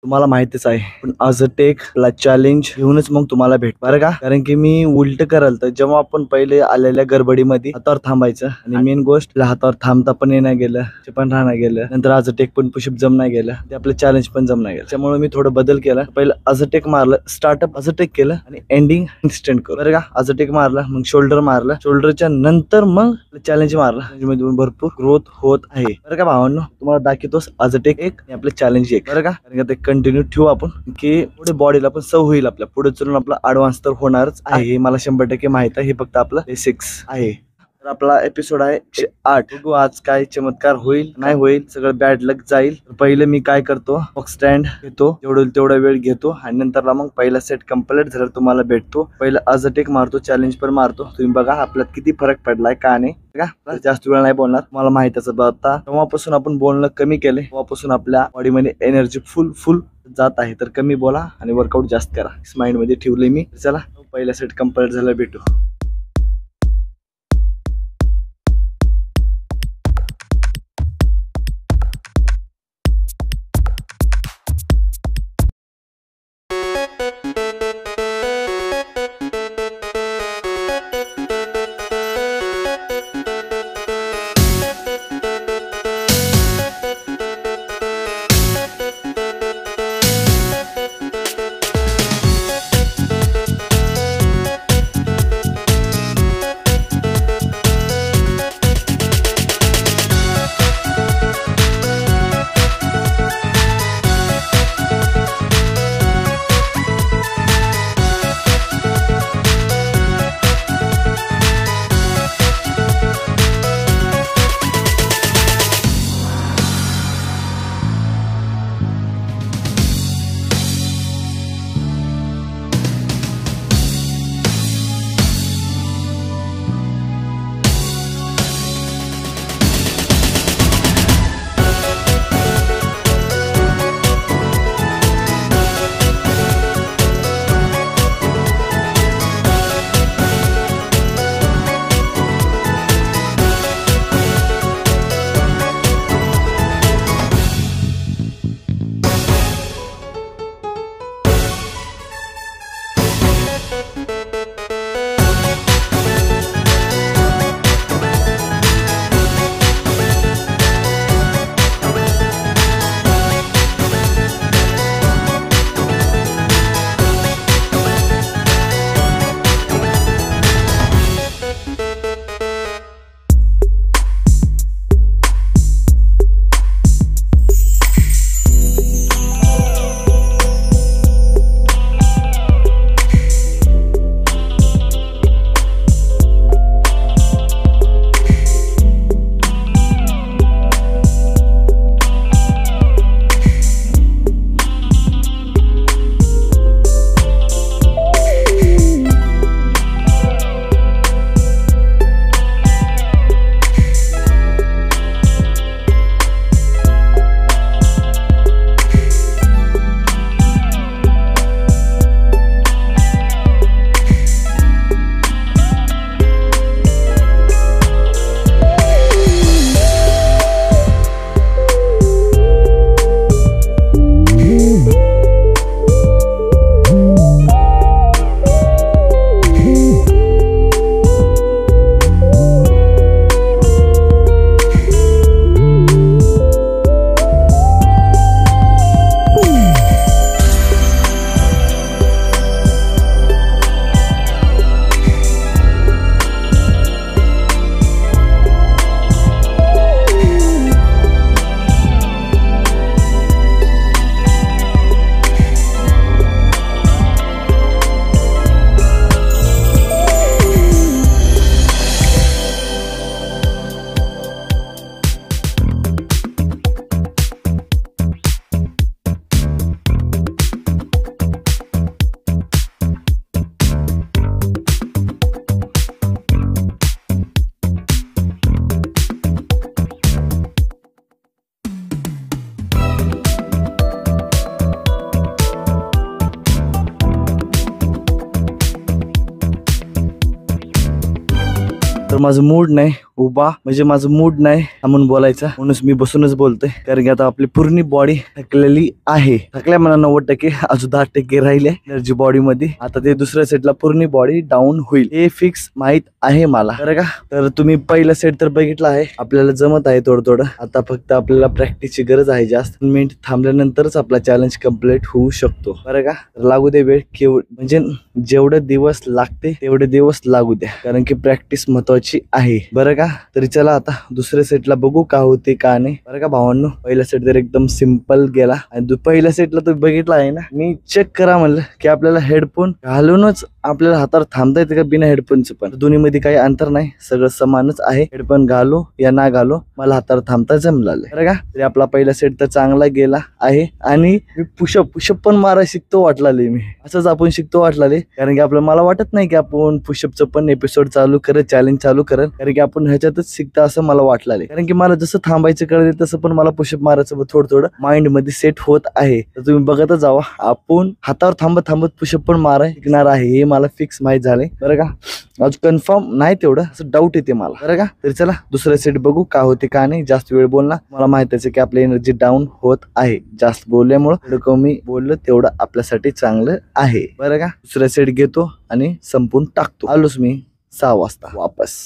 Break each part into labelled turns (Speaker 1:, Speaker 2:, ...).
Speaker 1: तुम्हाला माहितीच आहे, पण आज टेक ला चॅलेंज घेऊनच मग तुम्हाला भेट बरं का. कारण की मी उलट कराल तर जेव्हा आपण पहिले आलेल्या गडबडीमध्ये हातावर थांबायचं आणि मेन गोष्ट हातावर थांबता पण येणं गेलं, ते पण राहणं गेलं, नंतर आज टेक पण पुशअप जमणार गेलं, ते आपलं चॅलेंज पण जमणार गेलं. त्यामुळे मी थोडं बदल केला. पहिलं आज टेक मारलं, स्टार्टअप आज टेक केलं आणि एंडिंग इन्स्टंट करू बरं का. आज टेक मारला, मग शोल्डर मारला, शोल्डरच्या नंतर मग चॅलेंज मारला. मध्ये भरपूर ग्रोथ होत आहे बरं का भावांनो. तुम्हाला दाखवतोस आज टेक एक आणि आपलं चॅलेंज एक बरं का. कारण का ते कंटिन्यू ठेवू आपण की पुढे बॉडीला पण सव होईल, आपल्या पुढे चलून आपला ऍडव्हान्स तर होणारच आहे, हे मला 100% माहित आहे. हे फक्त आपलं बेसिक्स आहे. तर आपला एपिसोड आहे 108. बघू आज काय चमत्कार होईल नाही होईल, सगळं बॅड लक जाईल. पहिले मी काय करतो, बॉक्स स्टँड घेतो, तेवढा वेळ घेतो आणि नंतरला मग पहिला सेट कंप्लीट झाला तुम्हाला भेटतो. पहिला आज टेक मारतो, चॅलेंज पण मारतो. तुम्ही बघा आपल्यात किती फरक पडलाय का नाही का. जास्त वेळ नाही बोलणार, मला माहितच आता तेव्हापासून आपण बोलणं कमी केले, तेव्हापासून आपल्या बॉडीमध्ये एनर्जी फुल जात आहे. तर कमी बोला आणि वर्कआउट जास्त करा, माइंड मध्ये ठेवले मी. चला पहिला सेट कंप्लीट झाला, भेटू. माझं मूड नाही उभा, म्हणजे माझं मूड नाही थांबून बोलायचा, म्हणून मी बसूनच बोलतोय. कारण की आता आपली पूर्ण बॉडी थकलेली आहे. थकल्या मला 90%, अजून 10% राहिले एनर्जी बॉडी मध्ये. आता ते दुसऱ्या सेटला पूर्ण बॉडी डाऊन होईल हे फिक्स माहित आहे मला, बरं का. तर तुम्ही पहिला सेट तर बघितला आहे, आपल्याला जमत आहे थोडं थोडं. आता फक्त आपल्याला प्रॅक्टिसची गरज आहे. जास्त मिनिट थांबल्यानंतरच आपला चॅलेंज कम्प्लीट होऊ शकतो, बरं का. लागू दे वेळ, म्हणजे जेवढे दिवस लागते तेवढे दिवस लागू द्या, कारण की प्रॅक्टिस महत्वाची आहे, बरं का. तरी चला आता दुसऱ्या सेटला बघू का होते का नाही, बरं का भावांनो. पहिला सेट तर एकदम सिंपल गेला, आणि पहिल्या सेटला तुम्ही बघितला आहे ना, मी चेक करा म्हणलं की आपल्याला हेडफोन घालूनच आपल्याला हातावर थांबता येते का बिना हेडफोनचं. पण दोन्ही मध्ये काही अंतर नाही, सगळं समानच आहे. हेडफोन घालू या ना घालू मला हातावर थांबता जमलं, बरं का. तरी आपला पहिला सेट तर चांगला गेला आहे, आणि मी पुशअप पण मारा शिकतो वाटलाले. मी असंच आपण शिकतो वाटलाले, कारण की आपल्याला मला वाटत नाही की आपण पुशअपचं पण एपिसोड चालू करत, चॅलेंज चालू करत, कारण की आपण ह्याच्यातच शिकता असं मला वाटलं. कारण की मला जसं थांबायचं कळलं तसं पण मला पुशअप मारायचं थोडं थोडं माइंड मध्ये सेट होत आहे. तर तुम्ही बघतच जावा, आपण हातावर थांबत थांबत पुशअप पण मारा शिकणार आहे, हे मला फिक्स माहित झालंय, बरं का. आज कन्फर्म नाही तेवढं, असं डाऊट येते मला, बरं का. तरी चला दुसरं सेट बघू का होते का नाही. जास्त वेळ बोलणार, मला माहित आहे की आपली एनर्जी डाऊन होत आहे. जास्त बोलल्यामुळे थोडं कमी बोललं तेवढं आपल्यासाठी चांगलं आहे, बरं का. दुसरा सेट घेतो आणि संपून टाकतो. आलोच मी 6 वाजता वापस.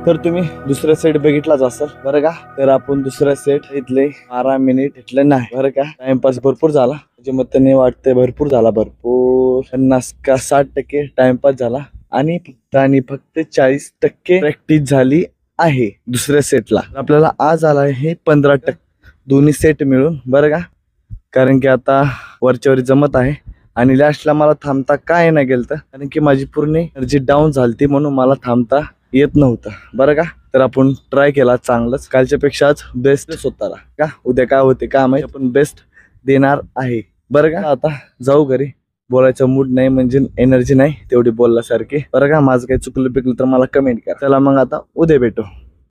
Speaker 1: तर तुम्ही दुसरा सेट बघितलाच असेल बरं का. तर आपण दुसरा सेट इथले 12 मिनिट इथलं नाही बरं का. टाइमपास भरपूर झाला, म्हणजे मताने वाटतंय भरपूर झाला, भरपूर 50 का 60% टाइमपास झाला आणि फक्त 40% प्रॅक्टिस झाली आहे दुसऱ्या सेटला. आपल्याला आज आला आहे 15% दोन्ही सेट मिळून बरं का. कारण की आता वरच्यावर जमत आहे आणि लास्टला मला थांबता काय नाही गेलं, कारण की माझी पूर्ण एनर्जी डाऊन झालती म्हणून मला थांबता येत नव्हतं बरं का. तर आपण ट्राय केला चांगलंच, कालच्या पेक्षा आज बेस्ट स्वतःला का. उद्या काय होते का माहिती, आपण बेस्ट देणार आहे बरं का. आता जाऊ घरी, बोलायचा मूड नाही, म्हणजे एनर्जी नाही तेवढी बोलल्यासारखी बरं का. माझं काही चुकलं पिकलं तर मला कमेंट करा. चला मग आता उद्या भेटू.